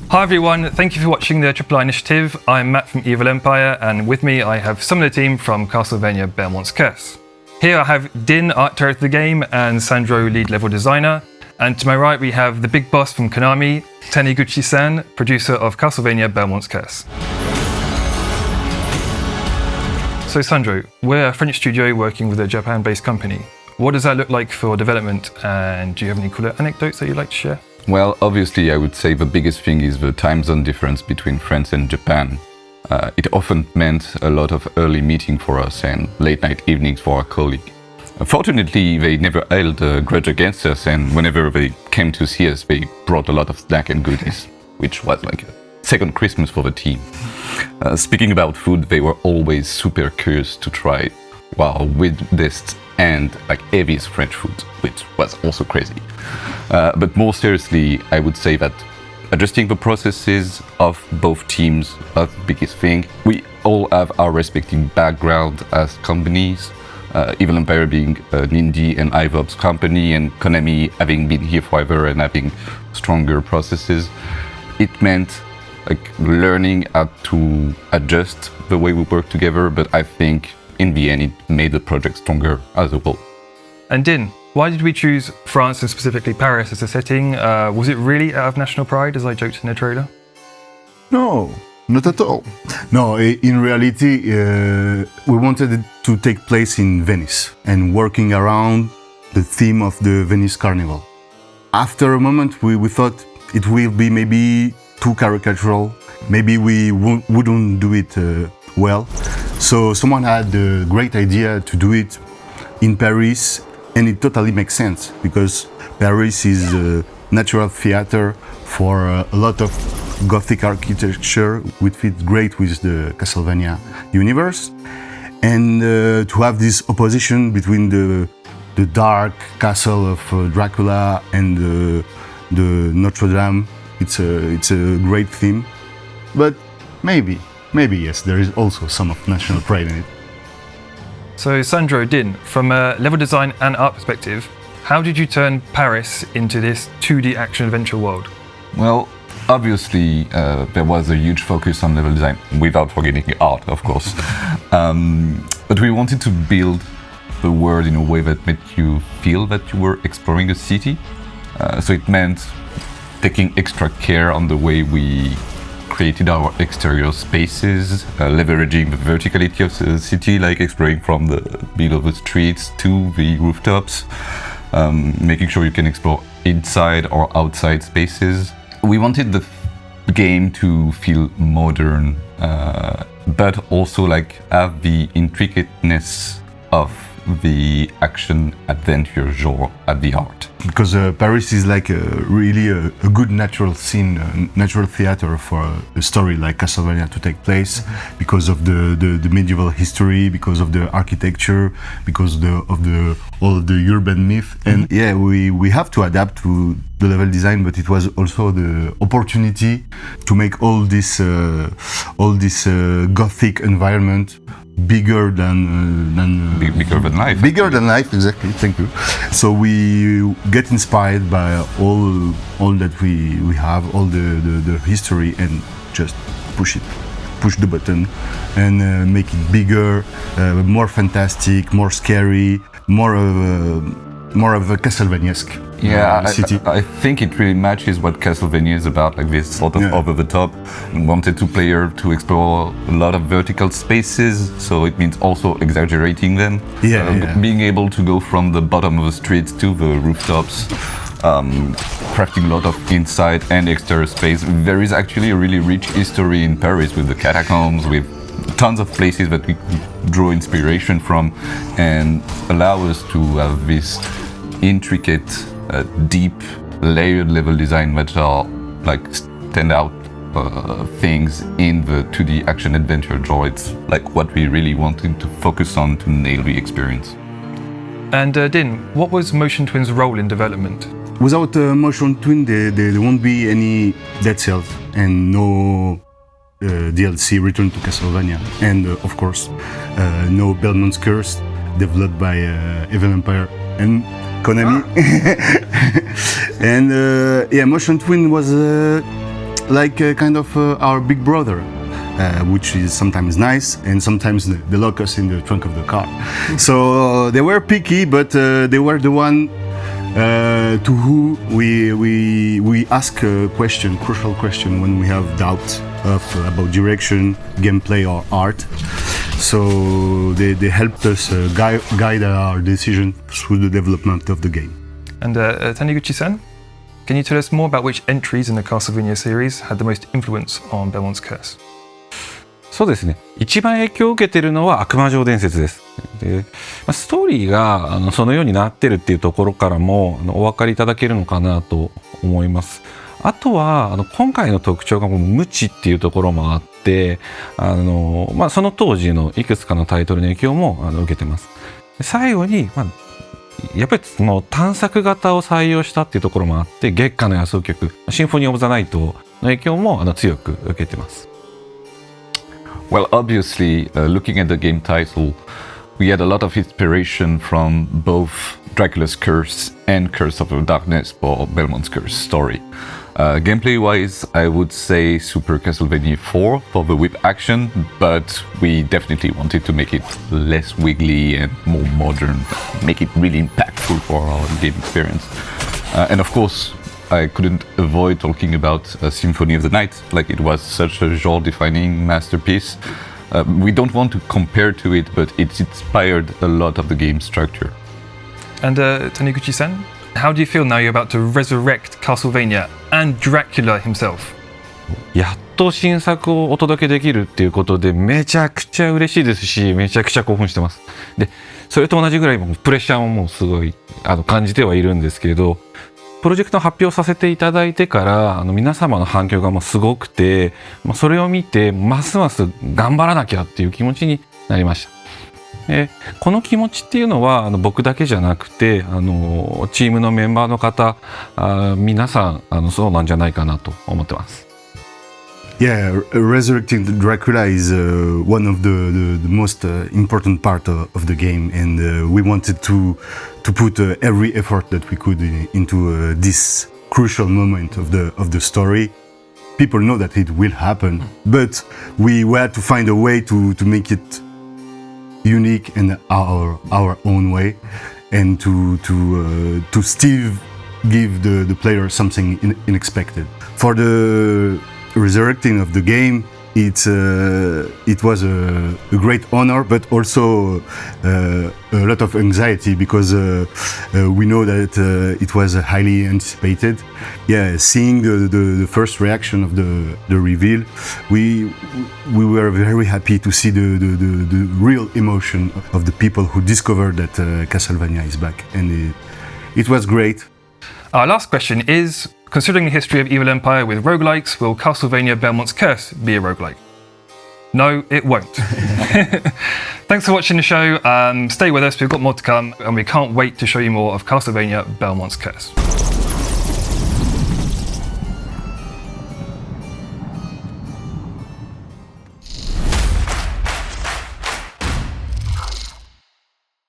Hi everyone, thank you for watching the Triple I Initiative. I'm Matt from Evil Empire, and with me I have some of the team from Castlevania Belmont's Curse. Here I have Din, art director of the game, and Sandro, lead level designer. And to my right we have the big boss from KONAMI, Taniguchi-san, producer of Castlevania Belmont's Curse. So Sandro, we're a French studio working with a Japan-based company. What does that look like for development, and do you have any cool anecdotes that you'd like to share? Well, obviously, I would say the biggest thing is the time zone difference between France and Japan. It often meant a lot of early meeting for us and late night evenings for our colleague. Fortunately, they never held a grudge against us, and whenever they came to see us, they brought a lot of snack and goodies, which was like a second Christmas for the team. Speaking about food, they were always super curious to try weirdest and like heaviest French food, which was also crazy. But more seriously, I would say that adjusting the processes of both teams was the biggest thing. We all have our respective background as companies, Evil Empire being an indie and IVOPS company, and KONAMI having been here forever and having stronger processes. It meant like learning how to adjust the way we work together, but I think in the end it made the project stronger as a whole. And Din, why did we choose France and specifically Paris as a setting? Was it really out of national pride, as I joked in the trailer? No, not at all. No, in reality, we wanted it to take place in Venice and working around the theme of the Venice Carnival. After a moment, we thought it will be maybe too caricatural. Maybe we wouldn't do it well. So someone had a great idea to do it in Paris, and it totally makes sense because Paris is a natural theater for a lot of Gothic architecture, which fits great with the Castlevania universe. And to have this opposition between the dark castle of Dracula and the Notre Dame, it's a great theme. But maybe yes, there is also some of national pride in it. So Sandro, Din, from a level design and art perspective, how did you turn Paris into this 2D action-adventure world? Well, obviously there was a huge focus on level design, without forgetting art, of course. But we wanted to build the world in a way that made you feel that you were exploring a city. So it meant taking extra care on the way we created our exterior spaces, leveraging the verticality of the city, like exploring from the middle of the streets to the rooftops, making sure you can explore inside or outside spaces. We wanted the game to feel modern, but also like have the intricateness of the action-adventure genre at the heart. Because Paris is like really a good natural scene, natural theater for a story like Castlevania to take place, because of the medieval history, because of the architecture, because of all of the urban myth. And yeah, we have to adapt to the level design, but it was also the opportunity to make all this Gothic environment bigger than life. Bigger than life, exactly. Thank you. So we get inspired by all that we have, all the history, and just push the button, and make it bigger, more fantastic, more scary, more of a Castlevania-esque city. I think it really matches what Castlevania is about, like this sort of over the top. Wanted to player to explore a lot of vertical spaces, so it means also exaggerating them. Being able to go from the bottom of the streets to the rooftops, crafting a lot of inside and exterior space. There is actually a really rich history in Paris with the catacombs, with tons of places that we draw inspiration from, and allow us to have this intricate, deep, layered level design that are like stand out things in the 2D action adventure genre. It's like what we really wanted to focus on to nail the experience. And Din, what was Motion Twin's role in development? Without Motion Twin, there won't be any Dead Cells and no DLC Return to Castlevania, and of course no Belmont's Curse, developed by Evil Empire and KONAMI. And Motion Twin was like kind of our big brother. Which is sometimes nice, and sometimes they lock us in the trunk of the car. So they were picky, but they were the one to who we ask a question, crucial question, when we have doubt about direction, gameplay, or art. So they helped us guide our decision through the development of the game. And Taniguchi-san, can you tell us more about which entries in the Castlevania series had the most influence on Belmont's Curse? そうですね。一番影響を受けているのは悪魔城伝説です。で、ストーリーがそのようになってるっていうところからもお分かりいただけるのかなと思います。あとは今回の特徴がもう無知っていうところもあって、その当時のいくつかのタイトルの影響も受けてます。最後に、やっぱりその探索型を採用したっていうところもあって、月下の野草曲シンフォニー・オブ・ザ・ナイトの影響も強く受けてます。Well, obviously, looking at the game title, we had a lot of inspiration from both Dracula's Curse and Curse of the Darkness for Belmont's Curse story. Gameplay-wise, I would say Super Castlevania 4 for the whip action, but we definitely wanted to make it less wiggly and more modern, make it really impactful for our game experience. And of course, I couldn't avoid talking about Symphony of the Night, like it was such a genre-defining masterpiece. We don't want to compare to it, but it inspired a lot of the game structure. And Taniguchi-san, how do you feel now you're about to resurrect Castlevania and Dracula himself? やっと新作をお届けできるっていうことでめちゃくちゃ嬉しいですし、めちゃくちゃ興奮してます。で、それと同じぐらいプレッシャーももうすごい感じてはいるんですけど、プロジェクトの発表させていただいてから皆様の反響がもうすごくて、それを見てますます頑張らなきゃっていう気持ちになりました。この気持ちっていうのは僕だけじゃなくてチームのメンバーの方皆さんそうなんじゃないかなと思ってます。Yeah, Resurrecting Dracula is one of the most important part of the game, and we wanted to put every effort that we could into this crucial moment of the story. People know that it will happen, but we had to find a way to make it unique in our own way, and to still give the player something unexpected. For the Resurrecting of the game, it was a great honor, but also a lot of anxiety because we know that it was highly anticipated. Yeah, seeing the first reaction of the reveal, we were very happy to see the real emotion of the people who discovered that Castlevania is back, and it was great. Our last question is, considering the history of Evil Empire with roguelikes, will Castlevania Belmont's Curse be a roguelike? No, it won't. Thanks for watching the show. Stay with us, we've got more to come, and we can't wait to show you more of Castlevania Belmont's Curse.